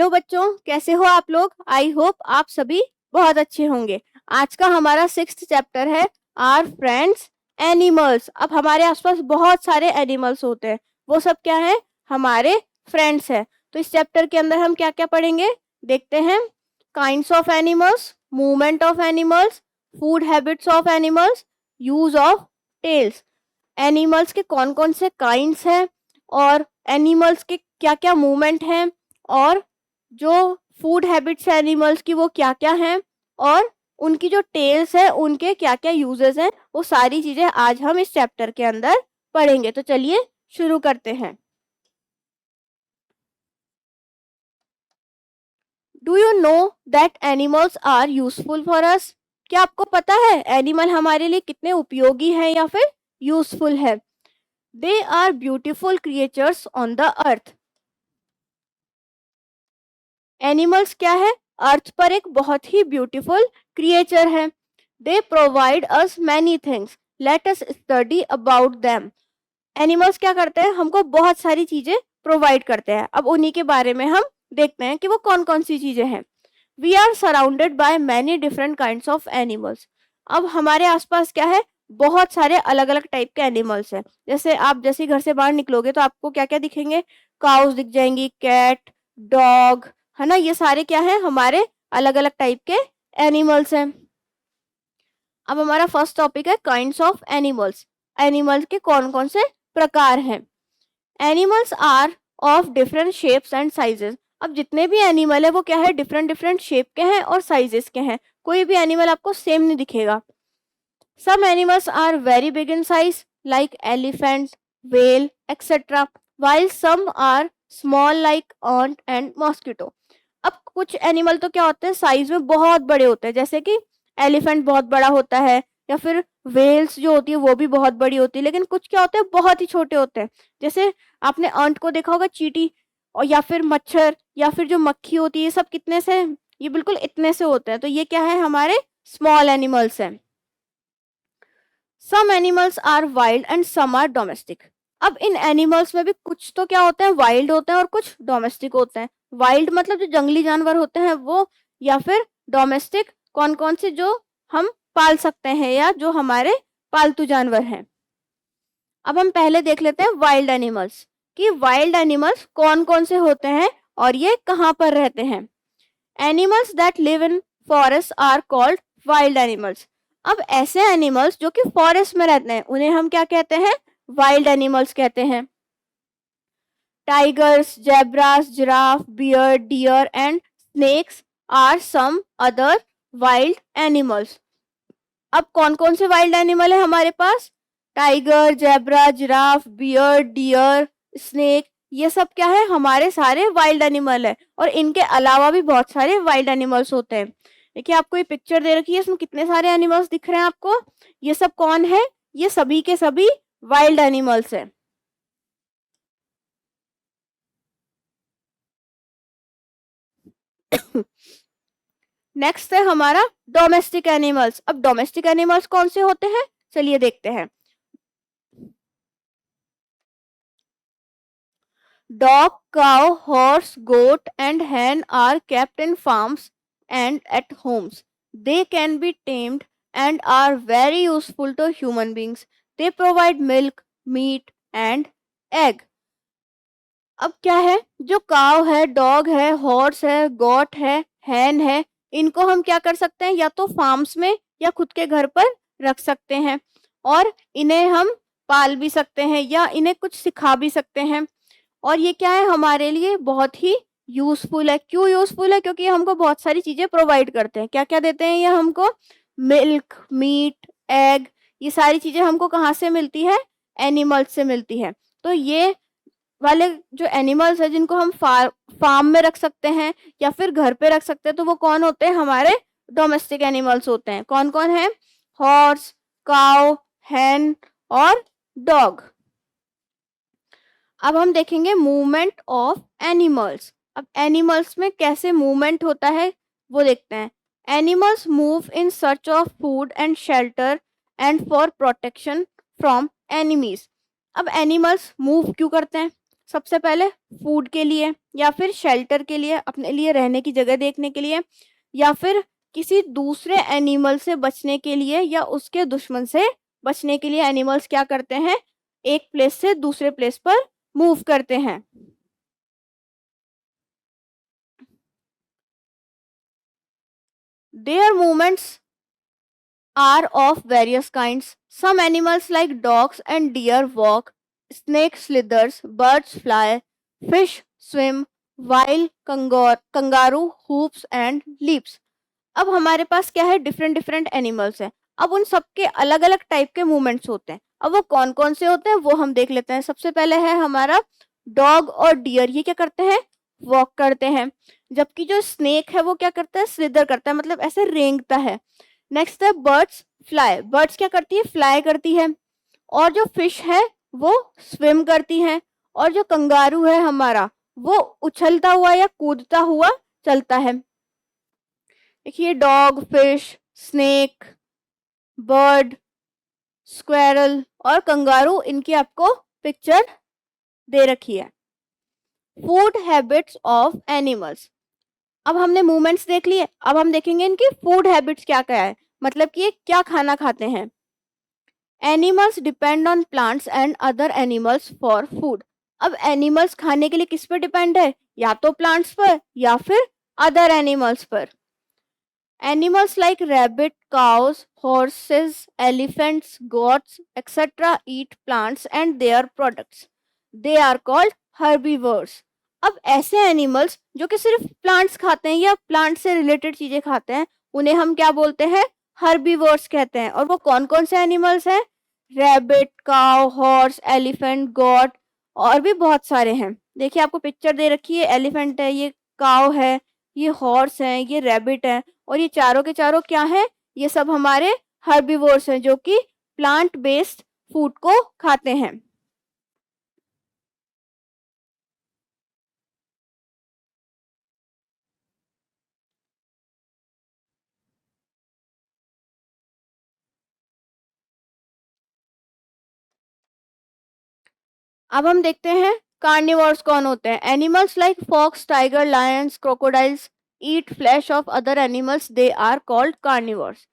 Hello बच्चों, कैसे हो आप लोग। आई होप आप सभी बहुत अच्छे होंगे। आज का हमारा 6th चैप्टर है आर फ्रेंड्स एनिमल्स। अब हमारे आसपास बहुत सारे एनिमल्स होते हैं, वो सब क्या है, हमारे फ्रेंड्स है। तो इस चैप्टर के अंदर हम क्या क्या पढ़ेंगे देखते हैं। Kinds of animals, movement of animals, food habits of animals, use of tails. Animals के कौन कौन से काइंड्स हैं और एनिमल्स के क्या क्या मूवमेंट हैं, और जो फूड हैबिट्स है एनिमल्स की वो क्या क्या हैं, और उनकी जो टेल्स है उनके क्या क्या यूजेस हैं, वो सारी चीजें आज हम इस चैप्टर के अंदर पढ़ेंगे। तो चलिए शुरू करते हैं। Do you know that animals are useful for us. क्या आपको पता है एनिमल हमारे लिए कितने उपयोगी हैं या फिर यूजफुल है। They are beautiful creatures on the earth. Animals क्या है, अर्थ पर एक बहुत ही ब्यूटीफुल क्रिएचर है। They provide us many things, let us study about them. Animals क्या करते हैं, हमको बहुत सारी चीजें प्रोवाइड करते हैं। अब उन्हीं के बारे में हम देखते हैं कि वो कौन कौन सी चीजें हैं। We are surrounded by many different kinds of animals. अब हमारे आसपास क्या है, बहुत सारे अलग अलग टाइप के एनिमल्स हैं। जैसे आप जैसे घर से बाहर निकलोगे तो आपको क्या क्या दिखेंगे, काउस दिख जाएंगी, कैट, डॉग, है ना। ये सारे क्या है, हमारे अलग अलग टाइप के एनिमल्स हैं। अब हमारा फर्स्ट टॉपिक है काइंड्स ऑफ एनिमल्स। एनिमल्स के कौन कौन से प्रकार हैं। Animals are of different shapes and sizes. अब जितने भी एनिमल है वो क्या है, डिफरेंट डिफरेंट शेप के हैं और साइजेस के हैं। कोई भी एनिमल आपको सेम नहीं दिखेगा। Some animals are very big in size like elephant, whale etcetera, while some are small like ant and mosquito। अब कुछ एनिमल तो क्या होते हैं, साइज में बहुत बड़े होते हैं, जैसे कि एलिफेंट बहुत बड़ा होता है, या फिर वेल्स जो होती है वो भी बहुत बड़ी होती है। लेकिन कुछ क्या होते हैं, बहुत ही छोटे होते हैं। जैसे आपने अंट को देखा होगा, चींटी, और या फिर मच्छर, या फिर जो मक्खी होती है, ये सब कितने से, ये बिल्कुल इतने से होते हैं। तो ये क्या है, हमारे स्मॉल एनिमल्स हैं। Some animals are wild and some are domestic. अब इन एनिमल्स में भी कुछ तो क्या होते हैं, वाइल्ड होते हैं और कुछ डोमेस्टिक होते हैं। वाइल्ड मतलब जो जंगली जानवर होते हैं वो, या फिर डोमेस्टिक कौन कौन से जो हम पाल सकते हैं या जो हमारे पालतू जानवर हैं। अब हम पहले देख लेते हैं वाइल्ड एनिमल्स कि वाइल्ड एनिमल्स कौन कौन से होते हैं और ये कहाँ पर रहते हैं। Animals that live in forest are called wild animals. अब ऐसे एनिमल्स जो कि फॉरेस्ट में रहते हैं उन्हें हम क्या कहते हैं, वाइल्ड एनिमल्स कहते हैं। Tigers, zebras, giraffe, bear, deer and snakes are some other wild animals. अब कौन कौन से वाइल्ड एनिमल है हमारे पास, tiger, zebra, giraffe, bear, deer, snake, ये सब क्या है, हमारे सारे वाइल्ड एनिमल है। और इनके अलावा भी बहुत सारे वाइल्ड एनिमल्स होते हैं। देखिए आपको ये पिक्चर दे रखी है, इसमें कितने सारे एनिमल्स दिख रहे हैं आपको। ये सब कौन है, ये सभी के सभी वाइल्ड एनिमल्स हैं। नेक्स्ट है हमारा डोमेस्टिक एनिमल्स। अब डोमेस्टिक एनिमल्स कौन से होते हैं, चलिए देखते हैं। Dog, cow, horse, goat and hen are kept in farms and at homes. They can be tamed and are very useful to human beings. They provide milk, meat and egg. अब क्या है, जो काव है, डॉग है, horse है, गोट है, हैन है, इनको हम क्या कर सकते हैं, या तो फार्म्स में या खुद के घर पर रख सकते हैं, और इन्हें हम पाल भी सकते हैं या इन्हें कुछ सिखा भी सकते हैं। और ये क्या है, हमारे लिए बहुत ही यूजफुल है। क्यों यूजफुल है, क्योंकि ये हमको बहुत सारी चीजें प्रोवाइड करते हैं। क्या क्या देते हैं ये हमको, मिल्क, मीट, एग, ये सारी चीजें हमको कहाँ से मिलती है, एनिमल्स से मिलती है। तो ये वाले जो एनिमल्स है जिनको हम फार्म में रख सकते हैं या फिर घर पे रख सकते हैं, तो वो कौन होते हैं, हमारे डोमेस्टिक एनिमल्स होते हैं। कौन कौन है, हॉर्स, काउ, हैन और डॉग। अब हम देखेंगे मूवमेंट ऑफ एनिमल्स। अब एनिमल्स में कैसे मूवमेंट होता है वो देखते हैं। Animals move in search of food and shelter and for protection from enemies. अब एनिमल्स मूव क्यों करते हैं, सबसे पहले फूड के लिए, या फिर शेल्टर के लिए, अपने लिए रहने की जगह देखने के लिए, या फिर किसी दूसरे एनिमल से बचने के लिए या उसके दुश्मन से बचने के लिए एनिमल्स क्या करते हैं, एक प्लेस से दूसरे प्लेस पर मूव करते हैं। Their movements are of various kinds. Some animals like dogs and deer walk, snakes slithers, birds fly, fish swim, while kangaroo hoops and leaps. अब हमारे पास क्या है, डिफरेंट डिफरेंट एनिमल्स हैं। अब उन सबके अलग अलग टाइप के मूवमेंट्स होते हैं। अब वो कौन कौन से होते हैं वो हम देख लेते हैं। सबसे पहले है हमारा डॉग और डियर, ये क्या करते हैं, वॉक करते हैं। जबकि जो स्नेक है वो क्या करता है, स्लिदर करता है, मतलब ऐसे रेंगता है। नेक्स्ट है बर्ड्स फ्लाई, बर्ड्स क्या करती है, फ्लाई करती है। और जो फिश है वो स्विम करती है। और जो कंगारू है हमारा, वो उछलता हुआ या कूदता हुआ चलता है। देखिए dog, fish, snake, bird, squirrel और कंगारू, इनकी आपको पिक्चर दे रखी है। Food habits of animals. अब हमने मूवमेंट्स देख लिए, अब हम देखेंगे इनकी फूड हैबिट्स क्या क्या है, मतलब कि ये क्या खाना खाते हैं। Animals depend on plants and other animals for food. अब एनिमल्स खाने के लिए किस पर डिपेंड है, या तो प्लांट्स पर या फिर अदर एनिमल्स पर। Animals like rabbit, cows, horses, elephants, goats, etc. eat plants and their products. They are called herbivores. अब ऐसे एनिमल्स जो कि सिर्फ प्लांट्स खाते हैं या प्लांट से रिलेटेड चीजें खाते हैं, उन्हें हम क्या बोलते हैं, हर्बीवोर्स कहते हैं। और वो कौन कौन से एनिमल्स हैं, rabbit, cow, horse, elephant, got और भी बहुत सारे हैं। देखिए आपको पिक्चर दे रखी है, एलिफेंट है, ये काउ है, ये हॉर्स है, ये रैबिट है, और ये चारों के चारों क्या हैं, ये सब हमारे हर्बीवोर्स हैं जो कि प्लांट बेस्ड फूड को खाते हैं। अब हम देखते हैं कार्निवोर्स कौन होते हैं। Animals like fox, tiger, lions, crocodiles eat flesh of other animals, they are called carnivores.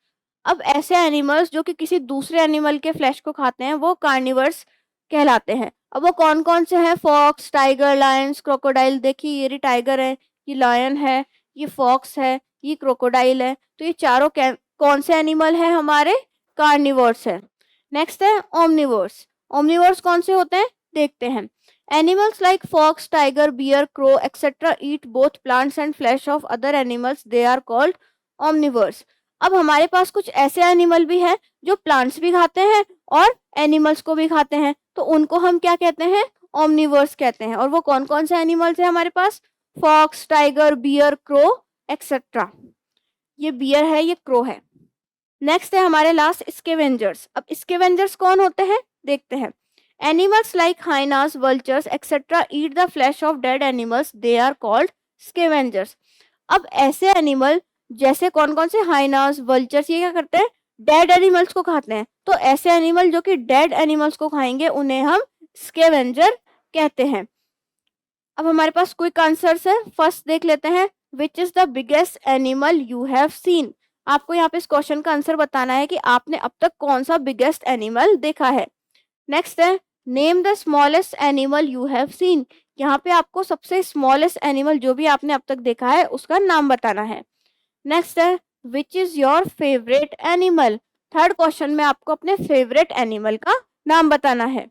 अब ऐसे एनिमल्स जो कि किसी दूसरे एनिमल के फ्लैश को खाते हैं वो कार्निवर्स कहलाते हैं। अब वो कौन कौन से हैं, फॉक्स, टाइगर, लायंस, क्रोकोडाइल। देखिए ये टाइगर है, ये लायन है, ये फॉक्स है, ये क्रोकोडाइल है। तो ये चारों कौन से एनिमल है, हमारे कार्निवर्स है। नेक्स्ट है ओमनिवर्स। ओमनिवर्स कौन से होते हैं देखते हैं। Animals like fox, tiger, bear, crow etcetera eat both plants and flesh of other animals, they are called omnivores. अब हमारे पास कुछ ऐसे एनिमल भी हैं जो प्लांट्स भी खाते हैं और एनिमल्स को भी खाते हैं, तो उनको हम क्या कहते हैं, ओमनिवर्स कहते हैं। और वो कौन कौन से एनिमल्स हैं हमारे पास, fox, tiger, bear, crow etcetera. ये बियर है, ये क्रो है। नेक्स्ट है हमारे लास्ट स्केवेंजर्स। अब स्केवेंजर्स कौन होते हैं देखते हैं। Animals like hyenas, vultures etcetera eat the flesh of dead animals, they are called scavengers. अब ऐसे एनिमल जैसे कौन कौन से, हाइनास, वल्चर्स, ये क्या करते हैं, डेड एनिमल्स को खाते हैं। तो ऐसे एनिमल जो कि डेड एनिमल्स को खाएंगे उन्हें हम स्केवेंजर कहते हैं। अब हमारे पास क्विक आंसर्स है। फर्स्ट देख लेते हैं, which is the biggest animal you have seen. आपको यहाँ पे इस क्वेश्चन का आंसर बताना है कि आपने अब तक कौन सा बिगेस्ट एनिमल देखा है। नेक्स्ट है, name the smallest animal you have seen. यहाँ पे आपको सबसे स्मॉलेस्ट एनिमल जो भी आपने अब तक देखा है उसका नाम बताना है। नेक्स्ट है, which is your favourite animal. Third question में आपको अपने फेवरेट एनिमल का नाम बताना है।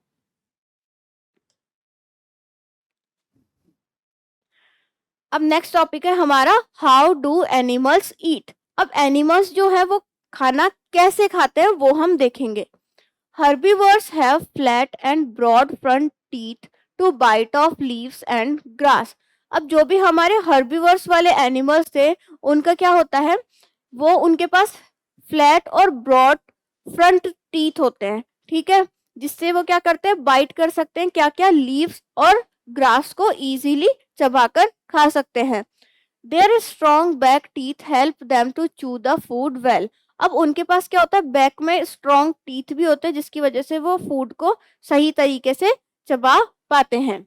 अब नेक्स्ट टॉपिक है हमारा, हाउ डू एनिमल्स ईट। अब एनिमल्स जो है वो खाना कैसे खाते हैं वो हम देखेंगे। Herbivores have flat and broad front teeth to bite off leaves and grass. अब जो भी हमारे herbivores वाले एनिमल्स थे उनका क्या होता है, वो उनके पास फ्लैट और ब्रॉड फ्रंट टीथ होते हैं, ठीक है, जिससे वो क्या करते हैं, बाइट कर सकते हैं, क्या क्या, लीव्स और ग्रास को इजीली चबाकर खा सकते हैं। Their strong back teeth help them to chew the food well. अब उनके पास क्या होता है, बैक में स्ट्रॉन्ग टीथ भी होते हैं जिसकी वजह से वो फूड को सही तरीके से चबा पाते हैं।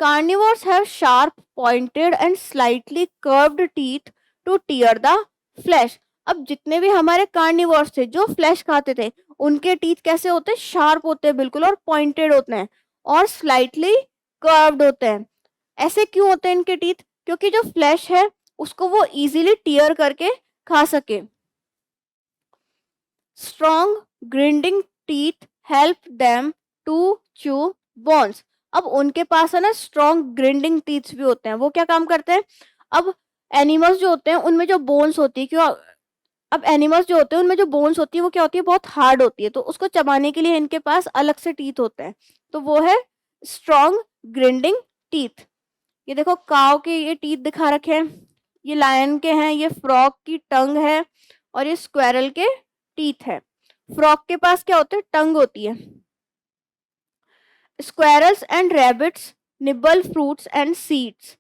Carnivores have sharp, pointed and slightly curved teeth to tear the flesh. अब जितने भी हमारे कार्निवोर्स थे जो फ्लैश खाते थे, उनके टीथ कैसे होते हैं? शार्प होते हैं बिल्कुल, और पॉइंटेड होते हैं और स्लाइटली कर्व्ड होते हैं। ऐसे क्यों होते हैं इनके टीथ? क्योंकि जो फ्लैश है उसको वो इजीली टीयर करके खा सके। Strong grinding teeth help them to chew bones. अब उनके पास है ना स्ट्रॉन्ग ग्रिंडिंग टीथ भी होते हैं। वो क्या काम करते हैं? अब एनिमल्स जो होते हैं उनमें जो बोन्स होती है, क्यों अब एनिमल्स जो होते हैं उनमें जो बोन्स होती है वो क्या होती है? बहुत हार्ड होती है, तो उसको चबाने के लिए इनके पास अलग से टीथ होते हैं, तो वो है स्ट्रॉन्ग ग्रिंडिंग टीथ। ये देखो काव के ये टीथ दिखा रखे हैं, ये लायन के हैं, ये फ्रॉग की टंग है और ये स्क्वेरल के टीथ है। फ्रॉग के पास क्या होते हैं? टंग होती है। Squirrels and rabbits nibble fruits and seeds.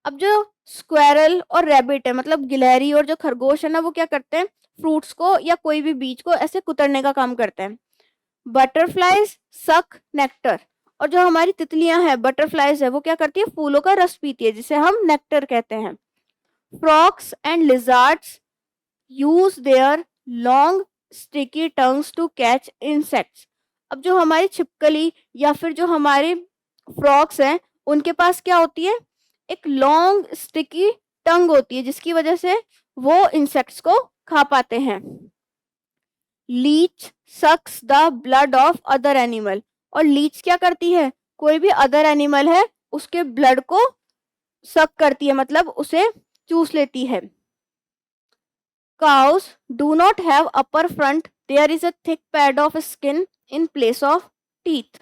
अब जो स्क्वेरल और रैबिट है, मतलब गिलहरी और जो खरगोश है ना, वो क्या करते हैं? फ्रूट्स को या कोई भी बीज को ऐसे कुतरने का काम करते हैं। बटरफ्लाइज सक नेक्टर। और जो हमारी तितलियां हैं, बटरफ्लाइज है, वो क्या करती है? फूलों का रस पीती है, जिसे हम नेक्टर कहते हैं। Frogs and lizards use their long sticky tongues to catch insects. अब जो हमारी छिपकली या फिर जो हमारे फ्रॉक्स हैं, उनके पास क्या होती है? एक लॉन्ग स्टिकी टंग होती है, जिसकी वजह से वो इंसेक्ट्स को खा पाते हैं। Leech sucks the blood of other animal. और लीच क्या करती है? कोई भी अदर एनिमल है उसके ब्लड को सक करती है, मतलब उसे चूस लेती है। Cows do not have upper front, there is a thick pad of skin in place of teeth.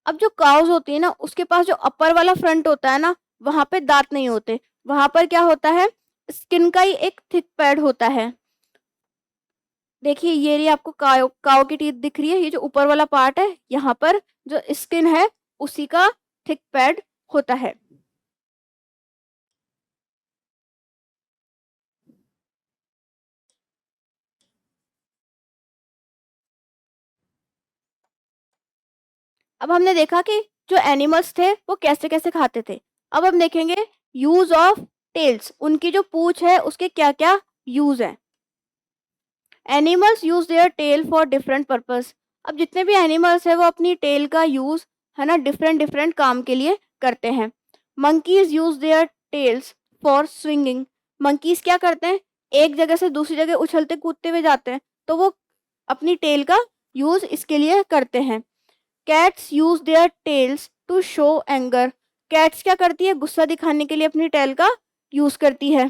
अब जो काउस होती है ना, उसके पास जो अपर वाला फ्रंट होता है ना, वहां पे दांत नहीं होते, वहां पर क्या होता है? स्किन का ही एक थिक पैड होता है। देखिए ये रही आपको काव की टीथ दिख रही है, ये जो ऊपर वाला पार्ट है, यहाँ पर जो स्किन है उसी का थिक पैड होता है। अब हमने देखा कि जो एनिमल्स थे वो कैसे कैसे खाते थे। अब हम देखेंगे यूज ऑफ टेल्स, उनकी जो पूंछ है उसके क्या क्या यूज है। Animals use their tail for different purpose. अब जितने भी एनिमल्स है वो अपनी टेल का यूज है ना डिफरेंट डिफरेंट काम के लिए करते हैं। Monkeys use their tales for swinging. Monkeys क्या करते हैं? एक जगह से दूसरी जगह उछलते कूदते हुए जाते हैं, तो वो अपनी टेल का यूज इसके लिए करते हैं। Cats use their tails to show anger. Cats क्या करती है? गुस्सा दिखाने के लिए अपनी टेल का यूज करती है।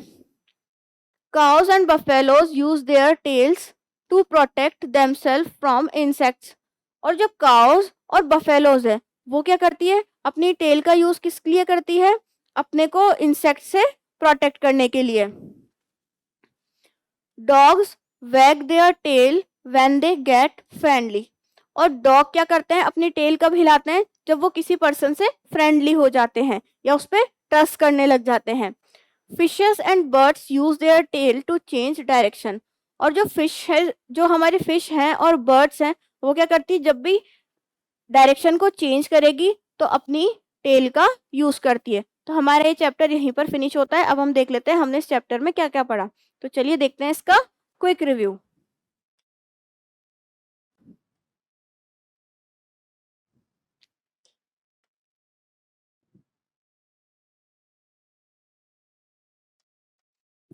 Cows and buffaloes use their tails to protect themselves from insects. और जो काउस और बफेलोज है वो क्या करती है? अपनी टेल का यूज किस लिए करती है? अपने को इंसेक्ट से प्रोटेक्ट करने के लिए। Dogs wag their tail when they get friendly. और डॉग क्या करते हैं? अपनी टेल कब हिलाते हैं? जब वो किसी पर्सन से फ्रेंडली हो जाते हैं या उस पर ट्रस्ट करने लग जाते हैं। Fishes and birds use their tail to change direction. और जो फिश है, जो हमारी फिश हैं और बर्ड्स हैं, वो क्या करती है? जब भी डायरेक्शन को चेंज करेगी तो अपनी टेल का यूज करती है। तो हमारा ये चैप्टर यहीं पर फिनिश होता है। अब हम देख लेते हैं हमने इस चैप्टर में क्या क्या पढ़ा। तो चलिए देखते हैं इसका क्विक रिव्यू।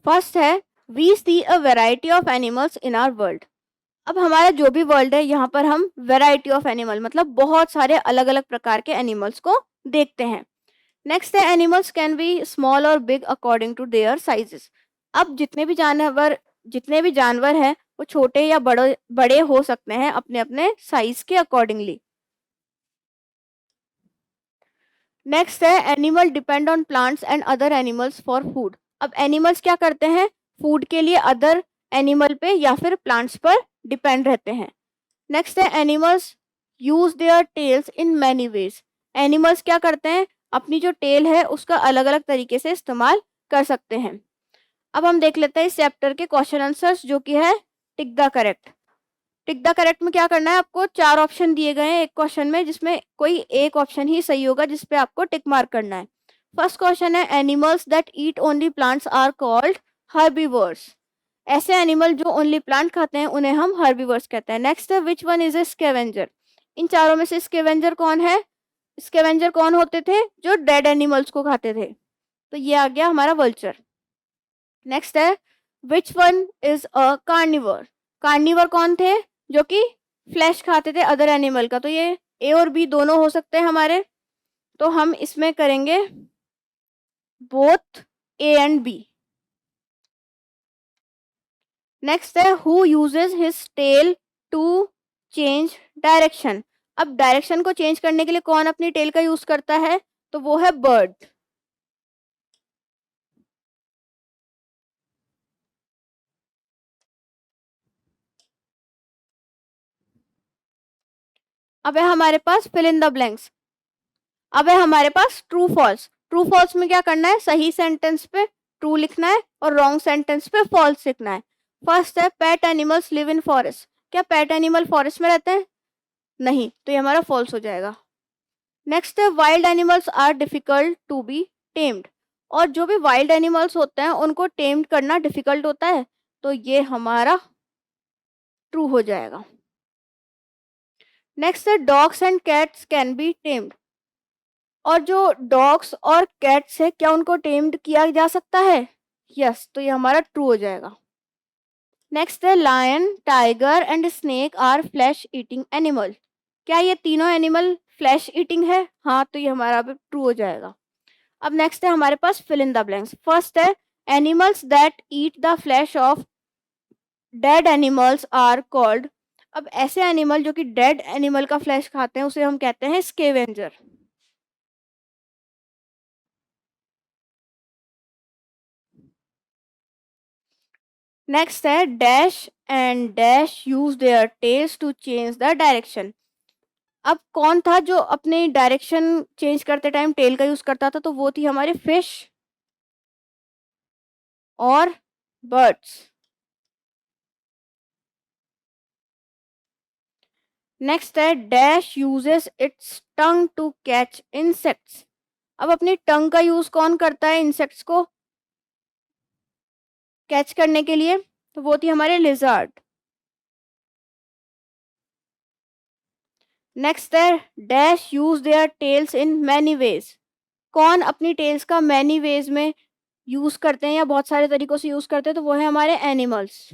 फर्स्ट है we see a variety of animals in our world. अब हमारा जो भी वर्ल्ड है यहाँ पर हम वेराइटी ऑफ एनिमल मतलब बहुत सारे अलग अलग प्रकार के एनिमल्स को देखते हैं। नेक्स्ट है एनिमल्स कैन बी स्मॉल और big according to their sizes. अब जितने भी जानवर हैं वो छोटे या बड़े बड़े हो सकते हैं अपने अपने साइज के अकॉर्डिंगली। नेक्स्ट है animal depend on plants and other animals for food. अब एनिमल्स क्या करते हैं? फूड के लिए अदर एनिमल पे या फिर प्लांट्स पर डिपेंड रहते हैं। नेक्स्ट है animals use their tales in many ways. Animals क्या करते हैं? अपनी जो टेल है उसका अलग अलग तरीके से इस्तेमाल कर सकते हैं। अब हम देख लेते हैं इस चैप्टर के क्वेश्चन आंसर्स, जो कि है tick the correct. Tick the correct में क्या करना है, आपको 4 ऑप्शन दिए गए हैं एक क्वेश्चन में, जिसमें कोई एक ऑप्शन ही सही होगा जिस पे आपको टिक मार्क करना है। फर्स्ट क्वेश्चन है animals that eat only plants are called herbivores. ऐसे एनिमल जो ओनली प्लांट खाते हैं उन्हें हम हर्बीवर्स कहते हैं। नेक्स्ट है which one is a scavenger. इन चारों में से स्कैवेंजर कौन है? स्कैवेंजर कौन होते थे? जो डेड एनिमल्स को खाते थे। तो ये आ गया हमारा वल्चर। नेक्स्ट है which one is a carnivore. Carnivore कौन थे? जो कि फ्लैश खाते थे अदर एनिमल का। तो ये ए और बी दोनों हो सकते हैं हमारे, तो हम इसमें करेंगे both A and B. Next है who uses his tail to change direction. अब डायरेक्शन को चेंज करने के लिए कौन अपनी टेल का यूज करता है? तो वो है बर्ड। अब है हमारे पास फिल इन द ब्लैंक्स। अब है हमारे पास ट्रू फॉल्स। ट्रू फॉल्स में क्या करना है, सही सेंटेंस पे ट्रू लिखना है और रॉन्ग सेंटेंस पे फॉल्स लिखना है। फर्स्ट है pet animals live in forest. क्या पेट एनिमल फॉरेस्ट में रहते हैं? नहीं, तो ये हमारा फॉल्स हो जाएगा। नेक्स्ट है wild animals are difficult to be tamed. और जो भी वाइल्ड एनिमल्स होते हैं उनको टेम्ड करना डिफिकल्ट होता है, तो ये हमारा ट्रू हो जाएगा। नेक्स्ट है dogs and cats can be tamed. और जो डॉग्स और कैट्स है क्या उनको टेम्ड किया जा सकता है? यस, तो ये हमारा ट्रू हो जाएगा। नेक्स्ट है lion, tiger and snake are flesh eating animal. क्या ये तीनों एनिमल फ्लैश ईटिंग है? हाँ, तो ये हमारा भी ट्रू हो जाएगा। अब नेक्स्ट है हमारे पास fill in the blanks. First है animals that eat the flesh of dead animals are called. अब ऐसे एनिमल जो कि डेड एनिमल का फ्लैश खाते हैं उसे हम कहते हैं स्केवेंजर। नेक्स्ट है dash and dash use their tails to change the direction. अब कौन था जो अपने डायरेक्शन चेंज करते टाइम टेल का यूज करता था? तो वो थी हमारी फिश और बर्ड्स। नेक्स्ट है dash uses its tongue to catch insects. अब अपनी टंग का यूज कौन करता है इंसेक्ट्स को कैच करने के लिए? तो वो थी हमारे लिजर्ड। नेक्स्ट है dash use their tales in many ways. कौन अपनी टेल्स का मैनी वेज में यूज करते हैं या बहुत सारे तरीकों से यूज करते हैं? तो वो है हमारे एनिमल्स।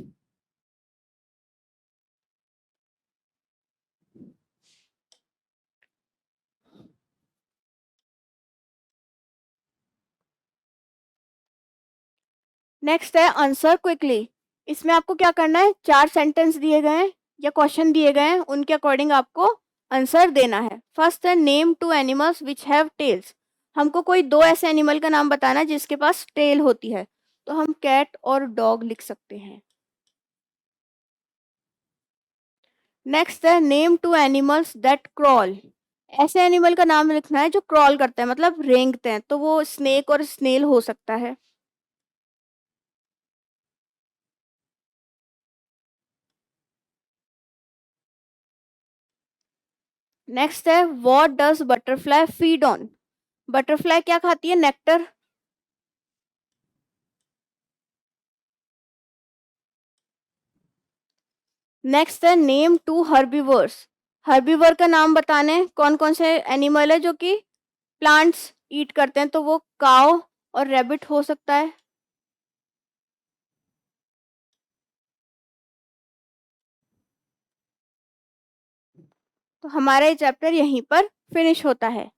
नेक्स्ट है आंसर क्विकली। इसमें आपको क्या करना है, 4 सेंटेंस दिए गए हैं या क्वेश्चन दिए गए हैं, उनके अकॉर्डिंग आपको आंसर देना है। फर्स्ट है name 2 animals which have tails. हमको कोई 2 ऐसे एनिमल का नाम बताना है जिसके पास टेल होती है, तो हम कैट और डॉग लिख सकते हैं। नेक्स्ट है नेम 2 एनिमल्स दैट क्रॉल। ऐसे एनिमल का नाम लिखना है जो क्रॉल करते हैं, मतलब रेंगते हैं, तो वो स्नेक और स्नेल हो सकता है। नेक्स्ट है what does butterfly feed on. Butterfly क्या खाती है? नेक्टर। नेक्स्ट है नेम 2 हर्बीवर्स। हर्बीवर का नाम बताने कौन कौन से एनिमल है जो कि प्लांट्स ईट करते हैं, तो वो काउ और रैबिट हो सकता है। तो हमारा ये चैप्टर यहीं पर फिनिश होता है।